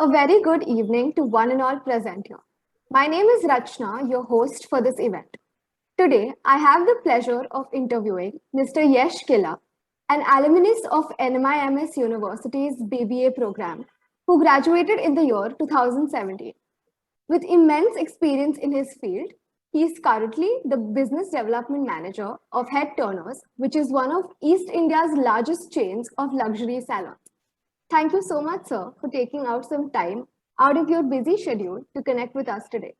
A very good evening to one and all present here. My name is Rachna, your host for this event. Today, I have the pleasure of interviewing Mr. Yesh Killa, an alumnus of NMIMS University's BBA program, who graduated in the year 2017. With immense experience in his field, he is currently the Business Development Manager of Head Turners, which is one of East India's largest chains of luxury salons. Thank you so much, sir, for taking out some time out of your busy schedule to connect with us today.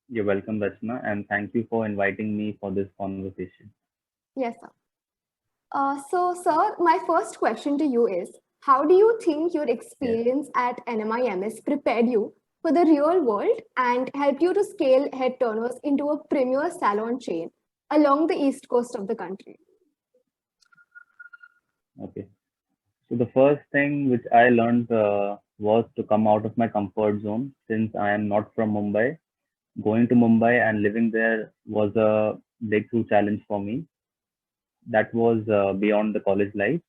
You're welcome, Rachna, and thank you for inviting me for this conversation. Yes, sir. Sir, my first question to you is, how do you think your Yes. experience at NMIMS prepared you for the real world and helped you to scale Head Turners into a premier salon chain along the east coast of the country? Okay. So the first thing which I learned was to come out of my comfort zone since I am not from Mumbai. Going to Mumbai and living there was a breakthrough challenge for me. That was beyond the college life.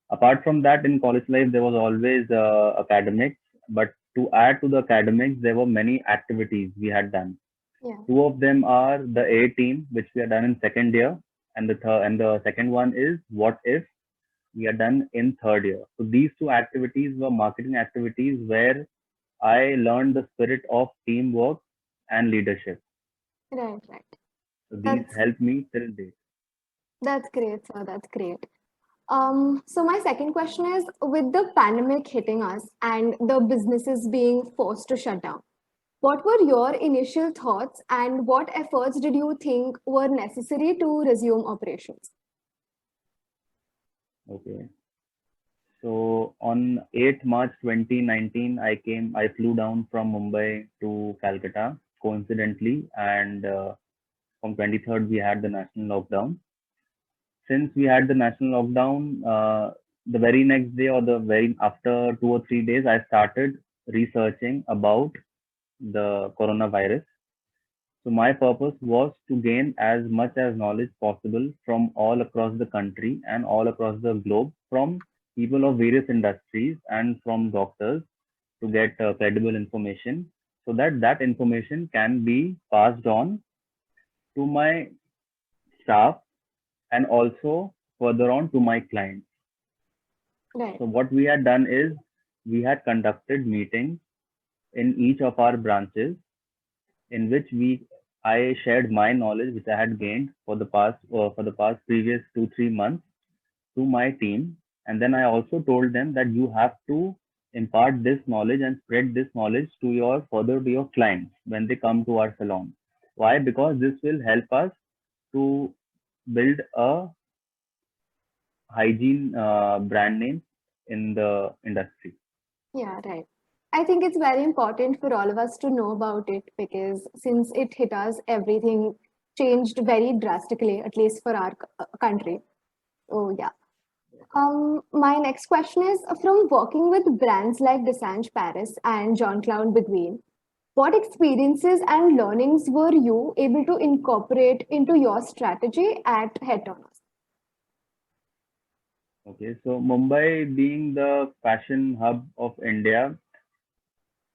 Apart from that, in college life, there was always academics, but to add to the academics, there were many activities we had done. Yeah, Two of them are the A team, which we are done in second year, and the second one is What If, we are done in third year. So these two activities were marketing activities where I learned the spirit of teamwork and leadership. right, right. So these That's helped me till date. that's great, sir. That's great. So my second question is, with the pandemic hitting us and the businesses being forced to shut down, what were your initial thoughts and what efforts did you think were necessary to resume operations? Okay. So on 8th March 2019, I flew down from Mumbai to Calcutta coincidentally, and from 23rd we had the national lockdown. Since we had the national lockdown, the very next day or the very after 2 or 3 days, I started researching about the coronavirus. So my purpose was to gain as much as knowledge possible from all across the country and all across the globe from people of various industries and from doctors to get credible information so that that information can be passed on to my staff and also further on to my clients. Right. So what we had done is we had conducted meetings in each of our branches in which we I shared my knowledge which I had gained for the past previous 2 3 months to my team, and then I also told them that you have to impart this knowledge and spread this knowledge to your further to your clients when they come to our salon. Why? Because this will help us to build a hygiene brand name in the industry. Yeah, right. I think it's very important for all of us to know about it because since it hit us, everything changed very drastically, at least for our country. Oh, yeah. My next question is from working with brands like Desange Paris and Jean Claude Beguine, what experiences and learnings were you able to incorporate into your strategy at Head Turners? Okay, so Mumbai being the fashion hub of India,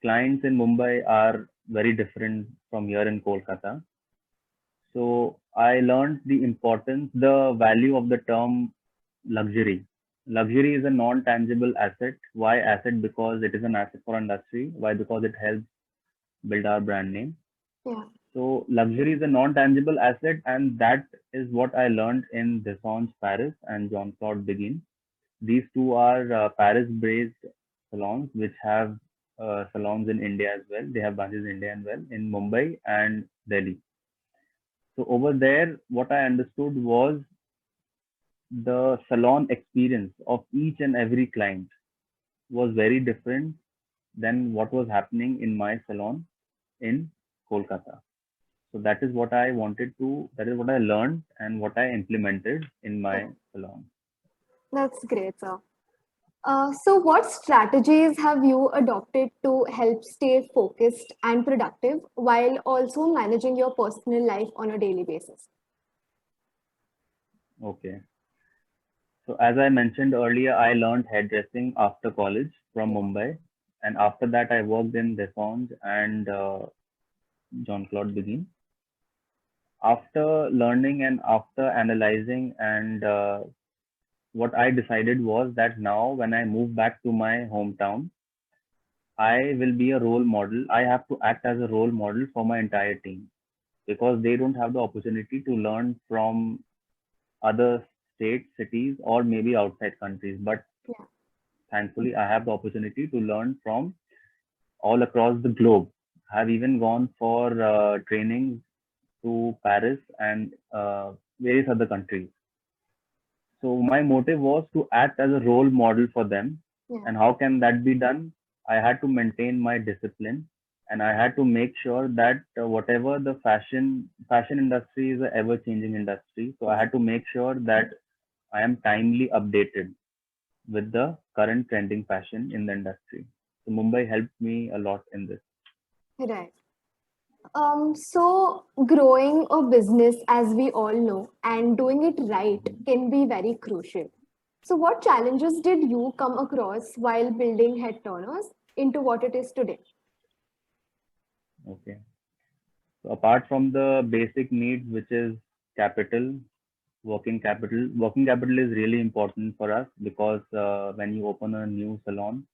clients in Mumbai are very different from here in Kolkata. So I learned the value of the term luxury. Luxury is a non-tangible asset. Why asset? Because it is an asset for industry. Why? Because it helps build our brand name. Yeah, So luxury is a non-tangible asset, and that is what I learned in Dessange Paris and Jean Claude Begin. These two are Paris-based salons which have salons in India as well. They have branches in India as well, in Mumbai and Delhi. So over there, what I understood was the salon experience of each and every client was very different than what was happening in my salon in Kolkata. So that is what I learned and what I implemented in my yeah, salon. that's great, sir. So, what strategies have you adopted to help stay focused and productive while also managing your personal life on a daily basis? Okay. So as I mentioned earlier, I learned hairdressing after college from Mumbai, and after that I worked in Desonge and Jean Claude Begin. After learning and after analyzing and what I decided was that now when I move back to my hometown, I will be a role model. I have to act as a role model for my entire team because they don't have the opportunity to learn from other states, cities, or maybe outside countries. But Yeah. thankfully, I have the opportunity to learn from all across the globe. I've even gone for training to Paris and various other countries. So my motive was to act as a role model for them. Yeah. And how can that be done? I had to maintain my discipline and I had to make sure that whatever the fashion industry is a ever changing industry. So I Yeah. had to make sure that I am timely updated with the current trending fashion in the industry. So Mumbai helped me a lot in this. Right. So growing a business, as we all know, and doing it right can be very crucial. So, what challenges did you come across while building Head Turners into what it is today? Okay. So apart from the basic needs, which is capital, working capital is really important for us because when you open a new salon,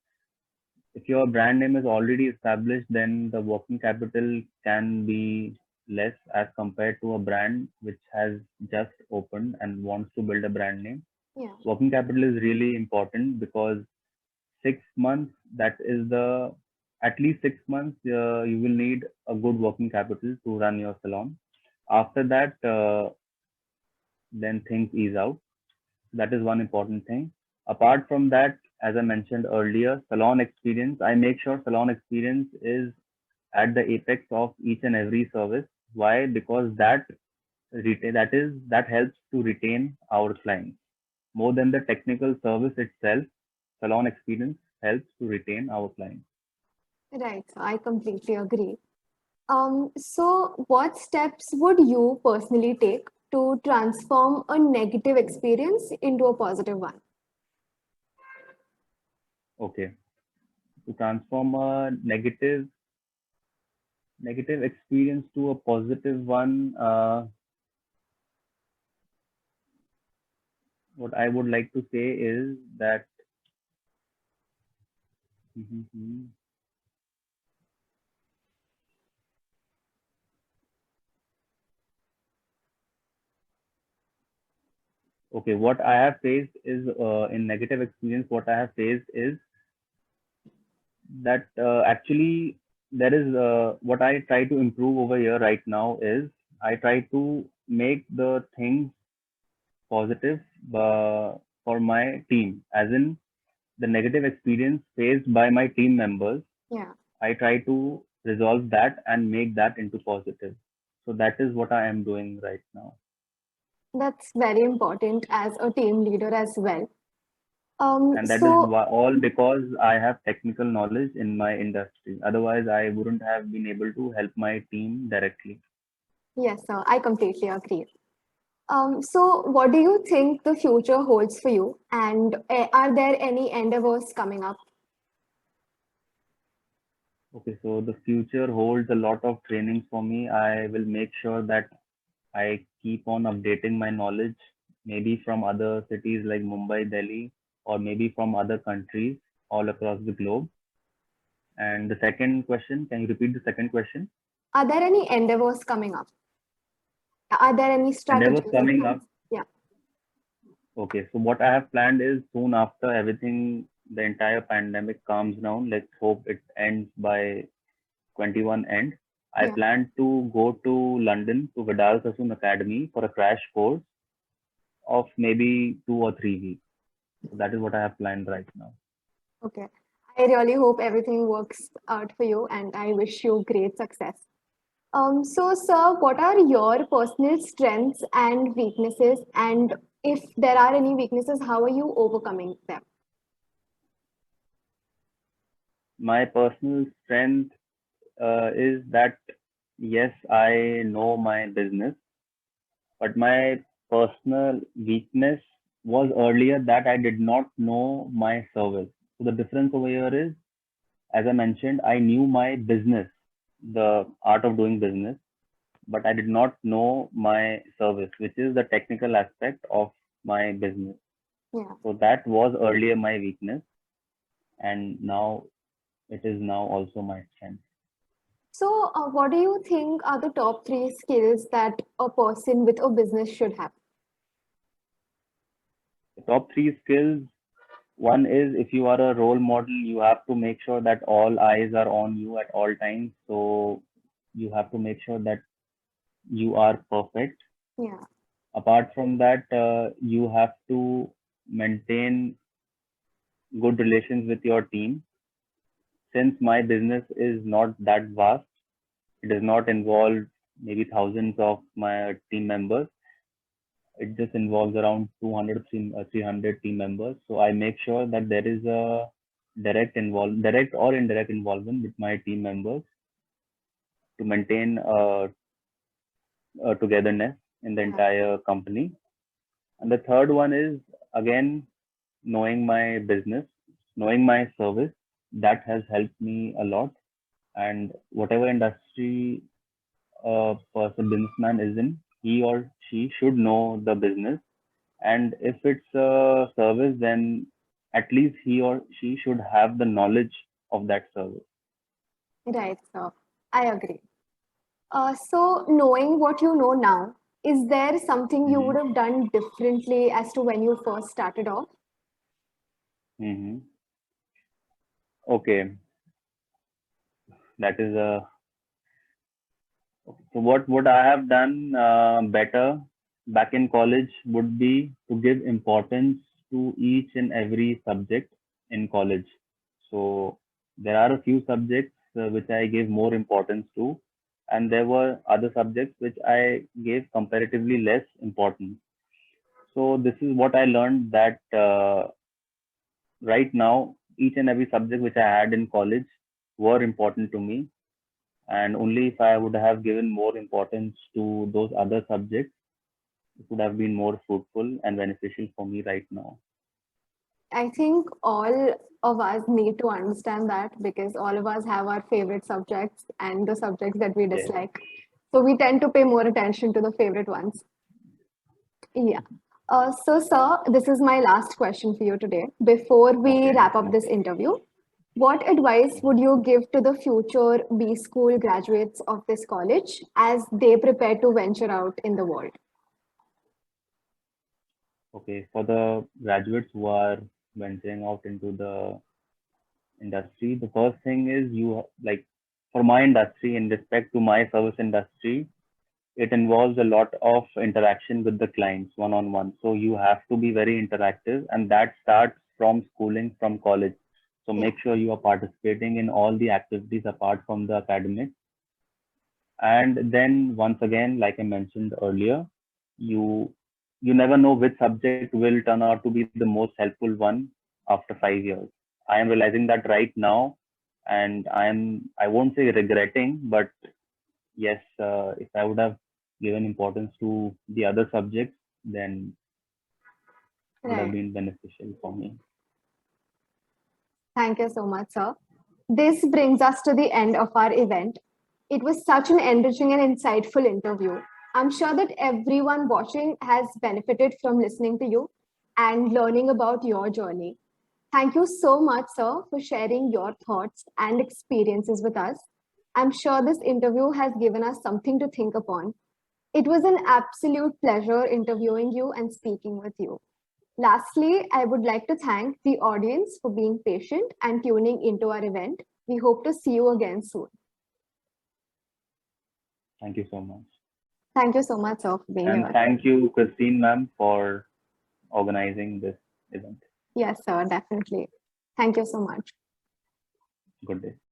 if your brand name is already established, then the working capital can be less as compared to a brand which has just opened and wants to build a brand name. Yeah, Working capital is really important because 6 months, that is the at least 6 months, you will need a good working capital to run your salon. After that, then things ease out. That is one important thing. Apart from that, as I mentioned earlier, salon experience, I make sure salon experience is at the apex of each and every service. Why? Because that helps to retain our clients. More than the technical service itself, salon experience helps to retain our clients. right. So I completely agree. So, what steps would you personally take to transform a negative experience into a positive one? Okay. To transform a negative experience to a positive one, what I would like to say is that okay, what I have faced is in negative experience, what I have faced is that actually there is what I try to improve over here right now is I try to make the things positive for my team, as in the negative experience faced by my team members. Yeah, I try to resolve that and make that into positive. So that is what I am doing right now. that's very important as a team leader as well. And that is So all because I have technical knowledge in my industry. Otherwise, I wouldn't have been able to help my team directly. yes, sir, I completely agree. So what do you think the future holds for you? And are there any endeavors coming up? Okay, so the future holds a lot of trainings for me. I will make sure that I keep on updating my knowledge, maybe from other cities like Mumbai, Delhi, or maybe from other countries all across the globe. And the second question, can you repeat the second question? Are there any endeavors coming up? Are there any Endeavors strategies or coming plans? up. Yeah, Okay, so what I have planned is soon after everything, the entire pandemic calms down. Let's hope it ends by 21 end. I yeah, plan to go to London to Vidal Sassoon Academy for a crash course of maybe 2 or 3 weeks. So that is what I have planned right now. okay. I really hope everything works out for you and I wish you great success. So, sir, what are your personal strengths and weaknesses? And if there are any weaknesses, how are you overcoming them? My personal strength is that yes, I know my business, but my personal weakness was earlier that I did not know my service. So the difference over here is, as I mentioned, I knew my business, the art of doing business, but I did not know my service, which is the technical aspect of my business. Yeah. So that was earlier my weakness, and now it is now also my strength. So, what do you think are the top three skills that a person with a business should have? The top three skills: one is, if you are a role model, you have to make sure that all eyes are on you at all times. So you have to make sure that you are perfect. Yeah. Apart from that, you have to maintain good relations with your team. Since my business is not that vast, it does not involve maybe thousands of my team members. It just involves around 200, 300 team members. So I make sure that there is a direct or indirect involvement with my team members to maintain togetherness in the Yeah. entire company. And the third one is, again, knowing my business, knowing my service. That has helped me a lot. And whatever industry a person businessman is in, he or she should know the business. And if it's a service, then at least he or she should have the knowledge of that service. Right, sir. I agree. So, knowing what you know now, is there something you would Hmm. have done differently as to when you first started off? Hmm. Okay, that is a. So what I have done better back in college would be to give importance to each and every subject in college. So there are a few subjects which I gave more importance to, and there were other subjects which I gave comparatively less importance. So this is what I learned, that right now each and every subject which I had in college were important to me, and only if I would have given more importance to those other subjects, it would have been more fruitful and beneficial for me right now. I think all of us need to understand that because all of us have our favorite subjects and the subjects that we Yes. dislike. So we tend to pay more attention to the favorite ones. Yeah. So, sir, this is my last question for you today. Before we Okay. wrap up this Okay. interview, what advice would you give to the future B School graduates of this college as they prepare to venture out in the world? Okay. For the graduates who are venturing out into the industry, the first thing is, you like, for my industry, in respect to my service industry, it involves a lot of interaction with the clients one on one. So you have to be very interactive, and that starts from schooling, from college. So Yeah, make sure you are participating in all the activities apart from the academic. And then once again, like I mentioned earlier, you you never know which subject will turn out to be the most helpful one after 5 years. I am realizing that right now, and I won't say regretting, but yes, if I would have given importance to the other subjects, then it would have right. been beneficial for me. Thank you so much, sir. This brings us to the end of our event. It was such an enriching and insightful interview. I'm sure that everyone watching has benefited from listening to you and learning about your journey. Thank you so much, sir, for sharing your thoughts and experiences with us. I'm sure this interview has given us something to think upon. It was an absolute pleasure interviewing you and speaking with you. Lastly, I would like to thank the audience for being patient and tuning into our event. We hope to see you again soon. Thank you so much. Thank you so much, sir, for being And here. thank you, Christine ma'am, for organizing this event. Yes, sir, definitely. Thank you so much. Good day.